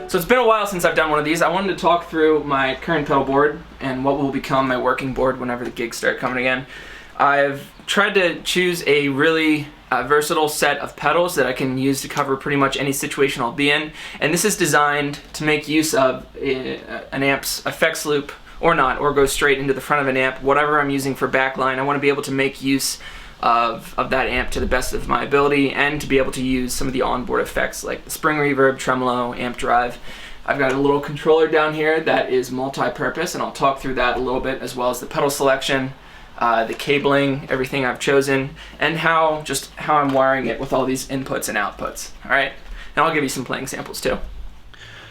So it's been a while since I've done one of these. I wanted to talk through my current pedal board and what will become my working board whenever the gigs start coming again. I've tried to choose a really versatile set of pedals that I can use to cover pretty much any situation I'll be in, and this is designed to make use of an amp's effects loop or not, or go straight into the front of an amp. Whatever I'm using for backline, I want to be able to make use of that amp to the best of my ability, and to be able to use some of the onboard effects like the spring reverb, tremolo, amp drive. I've got a little controller down here that is multi-purpose, and I'll talk through that a little bit, as well as the pedal selection, the cabling, everything I've chosen, and how I'm wiring it with all these inputs and outputs. Alright, and I'll give you some playing samples too.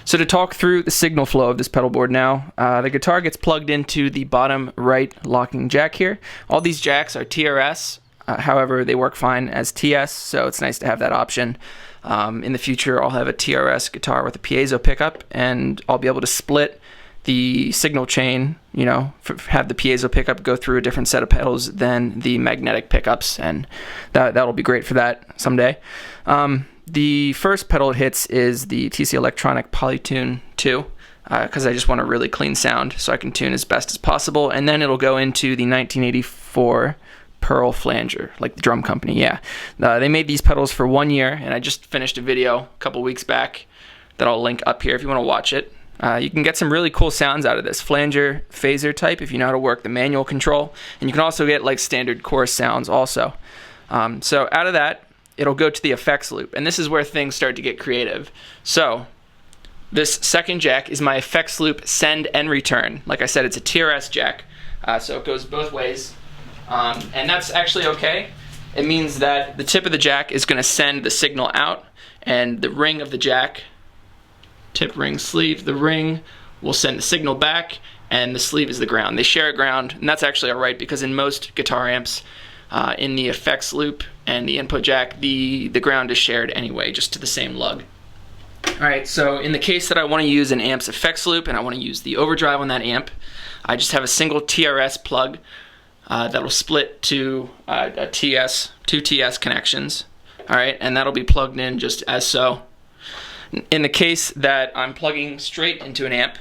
So to talk through the signal flow of this pedal board now, the guitar gets plugged into the bottom right locking jack here. All these jacks are TRS, however they work fine as TS, so it's nice to have that option. In the future I'll have a TRS guitar with a piezo pickup, and I'll be able to split the signal chain, you know, have the piezo pickup go through a different set of pedals than the magnetic pickups, and that'll be great for that someday. The first pedal it hits is the TC Electronic Polytune 2, because I just want a really clean sound so I can tune as best as possible, and then it'll go into the 1984 Pearl Flanger, like the drum company, yeah. They made these pedals for 1 year, and I just finished a video a couple weeks back that I'll link up here if you want to watch it. You can get some really cool sounds out of this flanger phaser type if you know how to work the manual control, and you can also get like standard chorus sounds also. So out of that, it'll go to the effects loop, and this is where things start to get creative. So this second jack is my effects loop send and return. Like I said, it's a TRS jack, so it goes both ways, and that's actually okay. It means that the tip of the jack is going to send the signal out, and the ring of the jack, tip, ring, sleeve, the ring will send the signal back, and the sleeve is the ground. They share a ground, and that's actually alright, because in most guitar amps, in the effects loop and the input jack, the ground is shared anyway, just to the same lug. Alright, so in the case that I want to use an amp's effects loop and I want to use the overdrive on that amp, I just have a single TRS plug that'll split to two TS connections. Alright, and that'll be plugged in just as so. In the case that I'm plugging straight into an amp,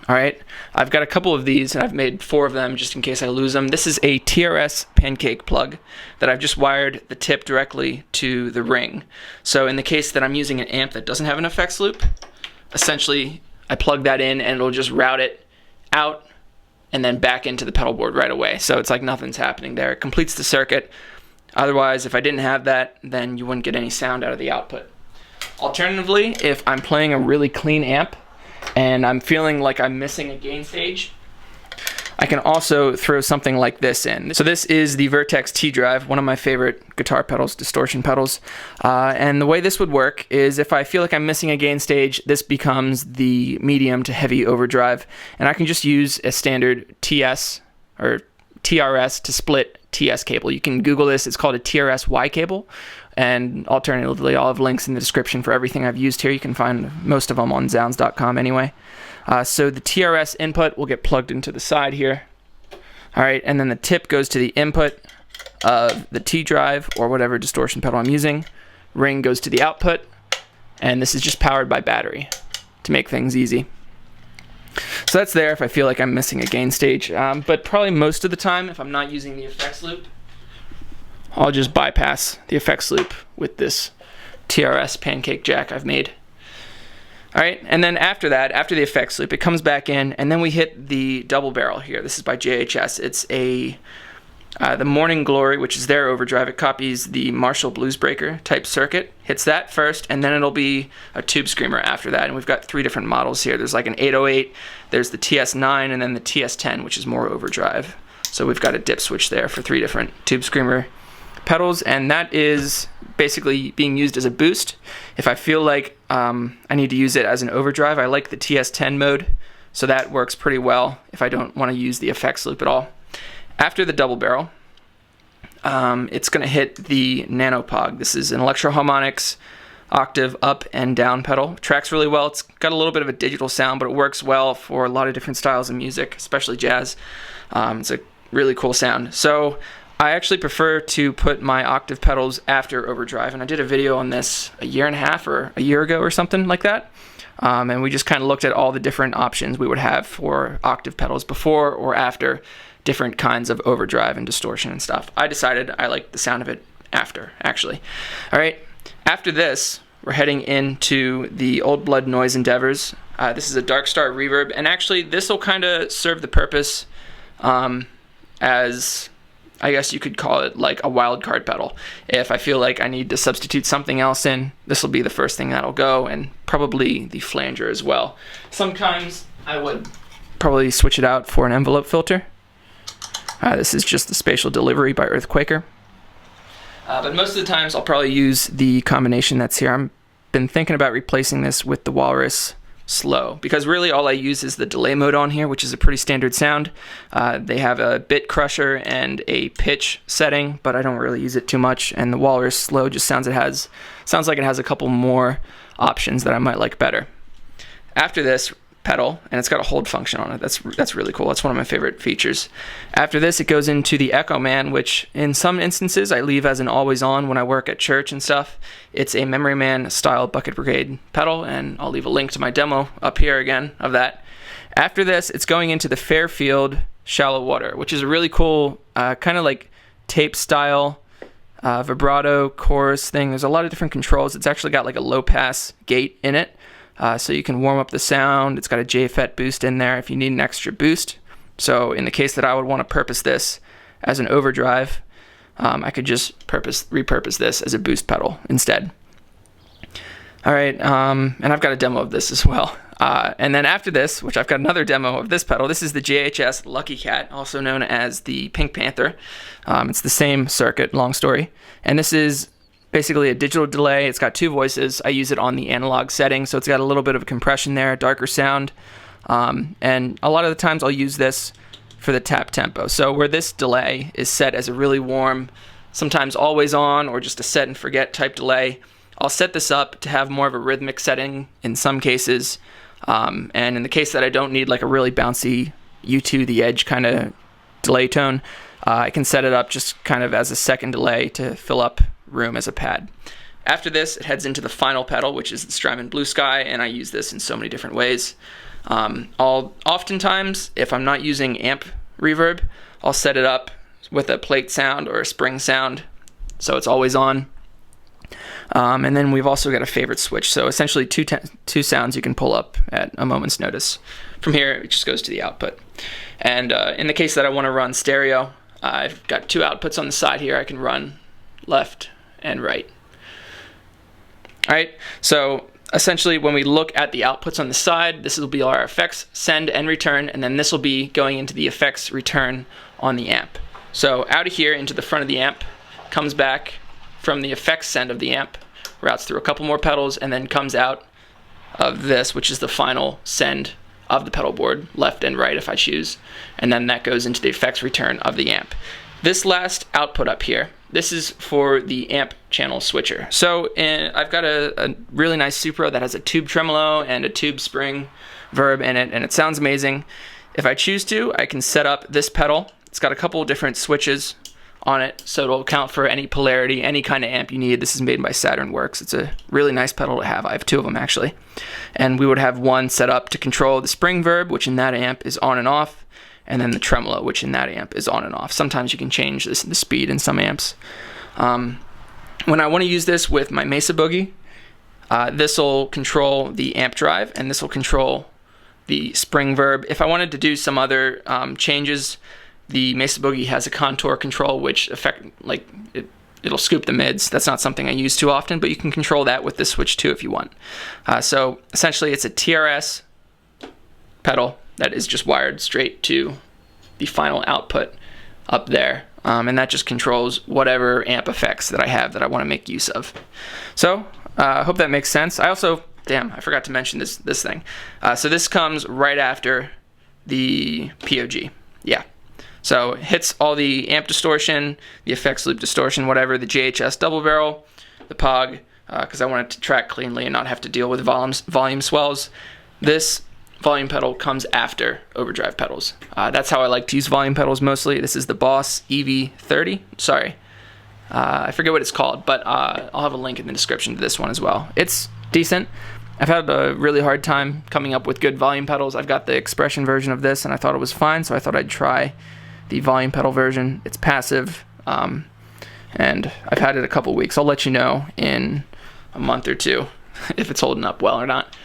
alright, I've got a couple of these, and I've made 4 of them just in case I lose them. This is a TRS pancake plug that I've just wired the tip directly to the ring. So in the case that I'm using an amp that doesn't have an effects loop, essentially I plug that in and it'll just route it out and then back into the pedal board right away. So it's like nothing's happening there. It completes the circuit. Otherwise, if I didn't have that, then you wouldn't get any sound out of the output. Alternatively, if I'm playing a really clean amp and I'm feeling like I'm missing a gain stage, I can also throw something like this in. So this is the Vertex T-Drive, one of my favorite guitar pedals, distortion pedals. And the way this would work is if I feel like I'm missing a gain stage, this becomes the medium to heavy overdrive. And I can just use a standard TS or TRS to split TS cable. You can Google this, it's called a TRS-Y cable. And alternatively, I'll have links in the description for everything I've used here. You can find most of them on zounds.com anyway. So the TRS input will get plugged into the side here. Alright, and then the tip goes to the input of the T-Drive or whatever distortion pedal I'm using. Ring goes to the output, and this is just powered by battery to make things easy. So that's there if I feel like I'm missing a gain stage, but probably most of the time, if I'm not using the effects loop, I'll just bypass the effects loop with this TRS pancake jack I've made. Alright, and then after that, after the effects loop, it comes back in, and then we hit the double barrel here. This is by JHS. It's the Morning Glory, which is their overdrive. It copies the Marshall Bluesbreaker type circuit. Hits that first, and then it'll be a tube screamer after that. And we've got 3 different models here. There's like an 808, there's the TS9, and then the TS10, which is more overdrive. So we've got a dip switch there for 3 different tube screamer pedals, and that is basically being used as a boost. If I feel like I need to use it as an overdrive, I like the TS10 mode, so that works pretty well if I don't want to use the effects loop at all. After the double barrel, it's going to hit the Nanopog. This is an Electro Harmonix octave up and down pedal. Tracks really well. It's got a little bit of a digital sound, but it works well for a lot of different styles of music, especially jazz. It's a really cool sound. So I actually prefer to put my octave pedals after overdrive, and I did a video on this a year and a half or a year ago or something like that. And we just kind of looked at all the different options we would have for octave pedals before or after different kinds of overdrive and distortion and stuff. I decided I like the sound of it after, actually. All right, after this, we're heading into the Old Blood Noise Endeavors. This is a Dark Star reverb, and actually this will kind of serve the purpose as, I guess you could call it, like a wildcard pedal. If I feel like I need to substitute something else in, this will be the first thing that'll go, and probably the flanger as well. Sometimes I would probably switch it out for an envelope filter. This is just the Spatial Delivery by Earthquaker. But most of the times I'll probably use the combination that's here. I've been thinking about replacing this with the Walrus Slow, because really all I use is the delay mode on here, which is a pretty standard sound. They have a bit crusher and a pitch setting, but I don't really use it too much, and the Walrus Slow just sounds like it has a couple more options that I might like better. After this pedal, and it's got a hold function on it. That's really cool. That's one of my favorite features. After this, it goes into the Echo Man, which in some instances I leave as an always on when I work at church and stuff. It's a Memory Man style Bucket Brigade pedal, and I'll leave a link to my demo up here again of that. After this, it's going into the Fairfield Shallow Water, which is a really cool kind of like tape style vibrato chorus thing. There's a lot of different controls. It's actually got like a low pass gate in it. So you can warm up the sound. It's got a JFET boost in there if you need an extra boost. So in the case that I would want to purpose this as an overdrive, I could just repurpose this as a boost pedal instead. All right, and I've got a demo of this as well. And then after this, which I've got another demo of this pedal, this is the JHS Lucky Cat, also known as the Pink Panther. It's the same circuit, long story. And this is basically a digital delay. It's got two voices. I use it on the analog setting, so it's got a little bit of a compression there, darker sound. And a lot of the times I'll use this for the tap tempo. So where this delay is set as a really warm, sometimes always on, or just a set and forget type delay, I'll set this up to have more of a rhythmic setting in some cases. And in the case that I don't need like a really bouncy U2 the edge kind of delay tone, I can set it up just kind of as a second delay to fill up room as a pad. After this, it heads into the final pedal, which is the Strymon Blue Sky, and I use this in so many different ways. Oftentimes, if I'm not using amp reverb, I'll set it up with a plate sound or a spring sound, so it's always on. And then we've also got a favorite switch, so essentially two sounds you can pull up at a moment's notice. From here, it just goes to the output. And in the case that I want to run stereo, I've got two outputs on the side here. I can run left and right. All right, so essentially when we look at the outputs on the side, this will be our effects send and return, and then this will be going into the effects return on the amp. So out of here into the front of the amp, comes back from the effects send of the amp, routes through a couple more pedals, and then comes out of this, which is the final send of the pedal board, left and right if I choose, and then that goes into the effects return of the amp. This last output up here, this is for the amp channel switcher. So I've got a really nice Supra that has a tube tremolo and a tube spring verb in it, and it sounds amazing. If I choose to, I can set up this pedal. It's got a couple of different switches on it, so it'll account for any polarity, any kind of amp you need. This is made by Saturn Works. It's a really nice pedal to have. I have two of them actually. And we would have one set up to control the spring verb, which in that amp is on and off, and then the tremolo, which in that amp is on and off. Sometimes you can change this the speed in some amps. When I want to use this with my Mesa Boogie, this will control the amp drive, and this will control the spring verb. If I wanted to do some other changes, the Mesa Boogie has a contour control, which it'll scoop the mids. That's not something I use too often, but you can control that with this switch too if you want. So essentially it's a TRS pedal that is just wired straight to the final output up there. And that just controls whatever amp effects that I have that I want to make use of. So I hope that makes sense. I also, I forgot to mention this thing. So this comes right after the POG. Yeah. So it hits all the amp distortion, the effects loop distortion, whatever, the JHS double barrel, the POG, because I want it to track cleanly and not have to deal with volume swells. This volume pedal comes after overdrive pedals. That's how I like to use volume pedals mostly. This is the Boss EV30. Sorry, I forget what it's called, but I'll have a link in the description to this one as well. It's decent, I've had a really hard time coming up with good volume pedals. I've got the expression version of this, and I thought it was fine, so I thought I'd try the volume pedal version. It's passive, and I've had it a couple weeks. I'll let you know in a month or two if it's holding up well or not.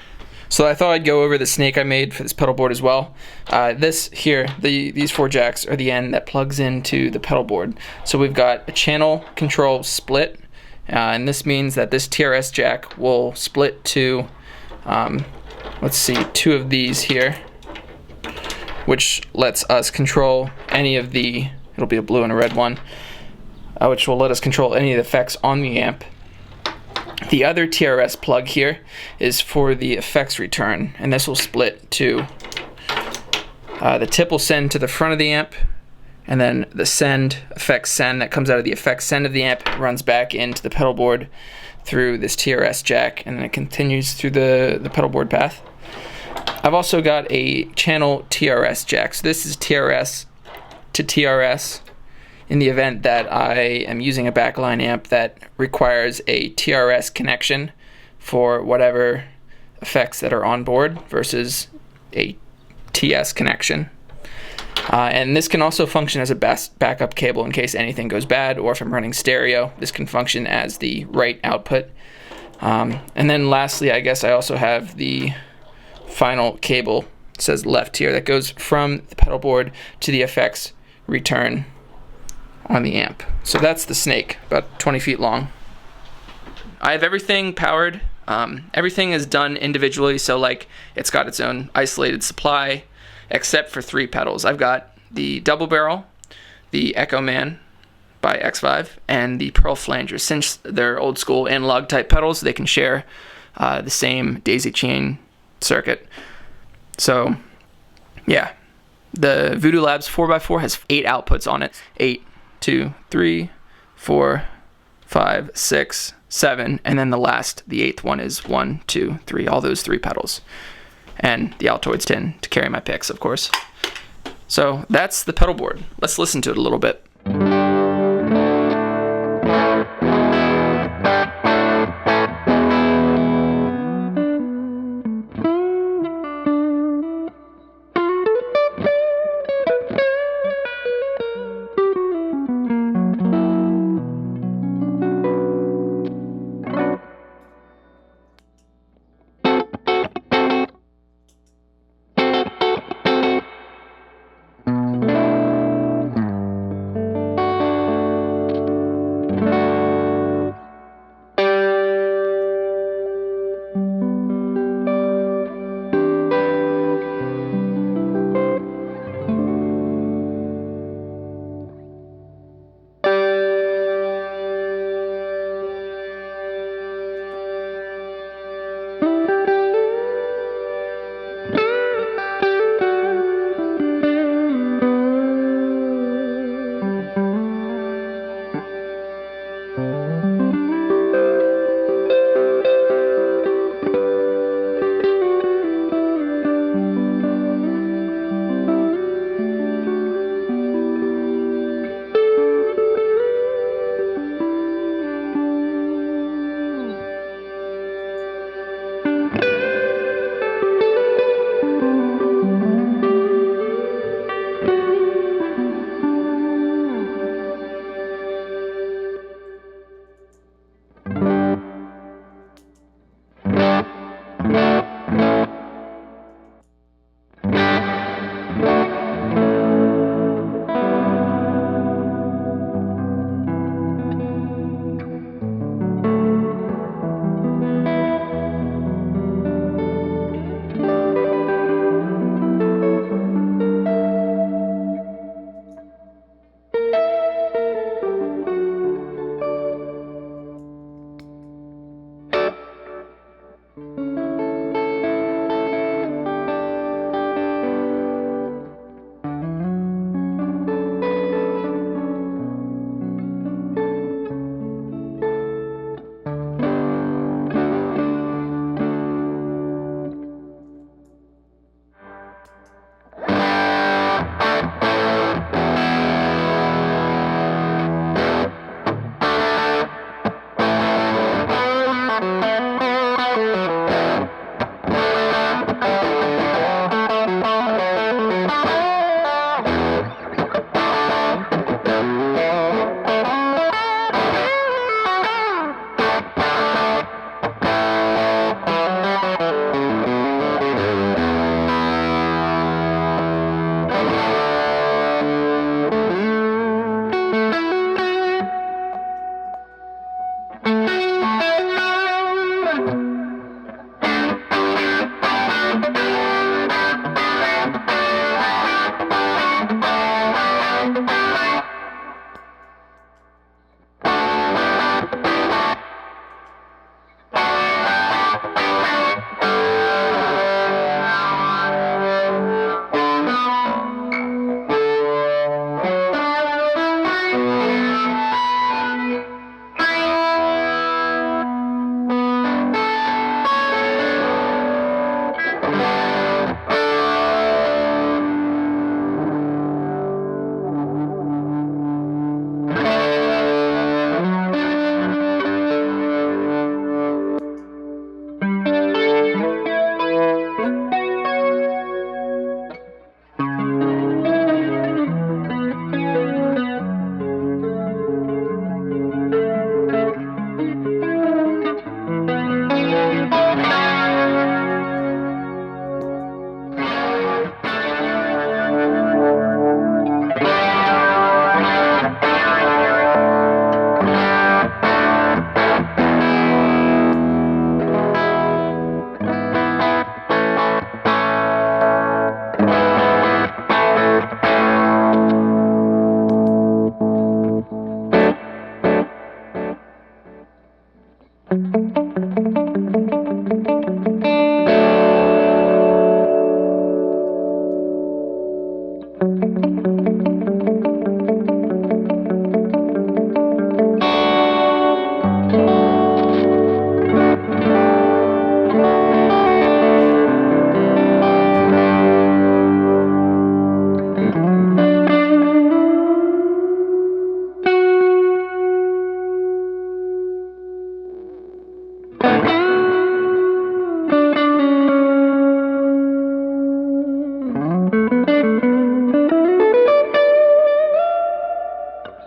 So I thought I'd go over the snake I made for this pedal board as well. This here, these 4 jacks are the end that plugs into the pedal board. So we've got a channel control split, and this means that this TRS jack will split to, let's see, 2 of these here, which lets us control any of the, it'll be a blue and a red one, which will let us control any of the effects on the amp. The other TRS plug here is for the effects return, and this will split to, the tip will send to the front of the amp, and then the effects send that comes out of the effects send of the amp runs back into the pedal board through this TRS jack, and then it continues through the pedal board path. I've also got a channel TRS jack, so this is TRS to TRS in the event that I am using a backline amp that requires a TRS connection for whatever effects that are on board versus a TS connection. And this can also function as a backup cable in case anything goes bad, or if I'm running stereo, this can function as the right output. And then lastly, I guess I also have the final cable, it says left here, that goes from the pedal board to the effects return on the amp. So that's the snake, about 20 feet long. I have everything powered. Everything is done individually, so like it's got its own isolated supply, except for 3 pedals. I've got the double barrel, the Echo Man by X5, and the Pearl Flanger. Since they're old school analog type pedals, they can share the same daisy chain circuit. So yeah, the Voodoo Labs 4x4 has 8 outputs on it. 8, 2, 3, 4, 5, 6, 7, and then the 8th one is 1, 2, 3, all those 3 pedals. And the Altoids tin to carry my picks, of course. So that's the pedal board. Let's listen to it a little bit.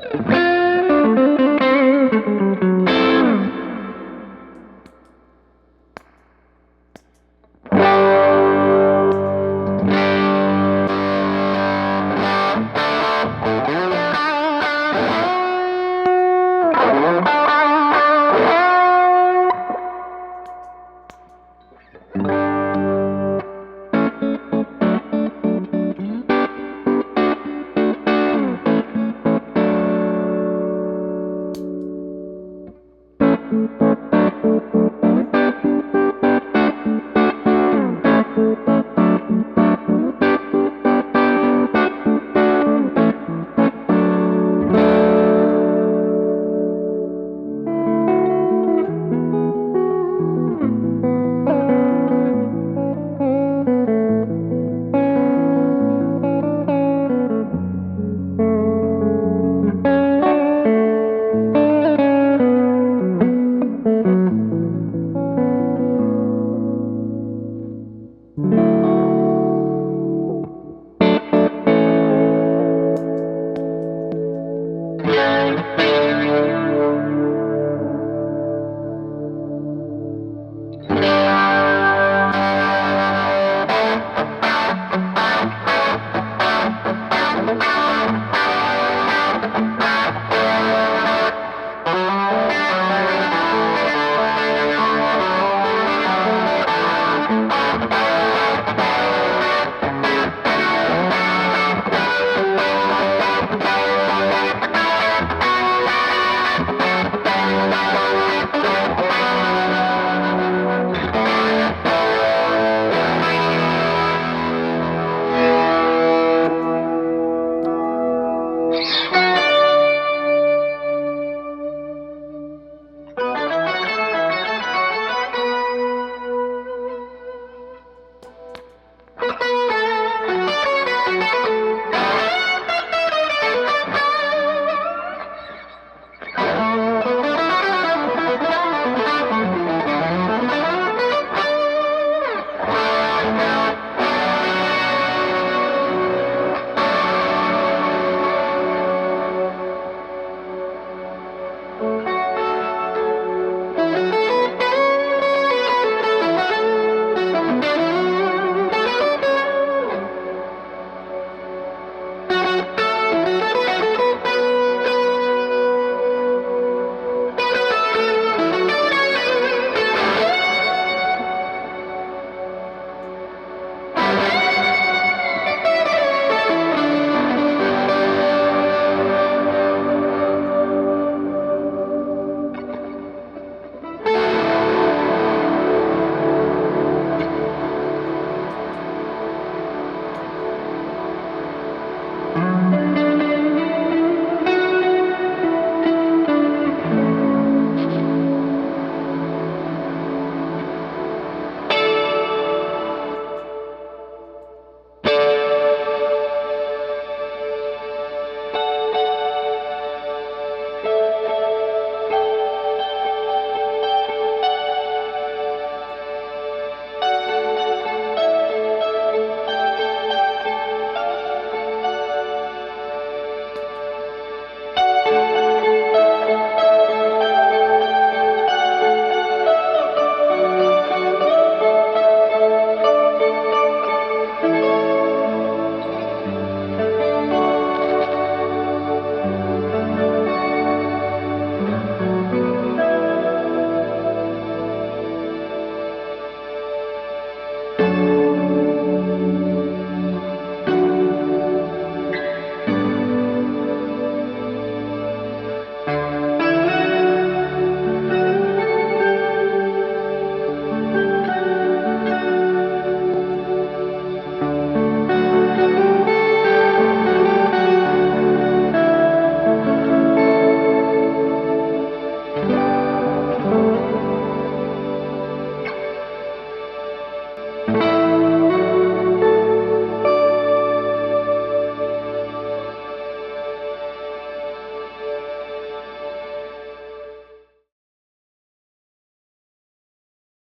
you.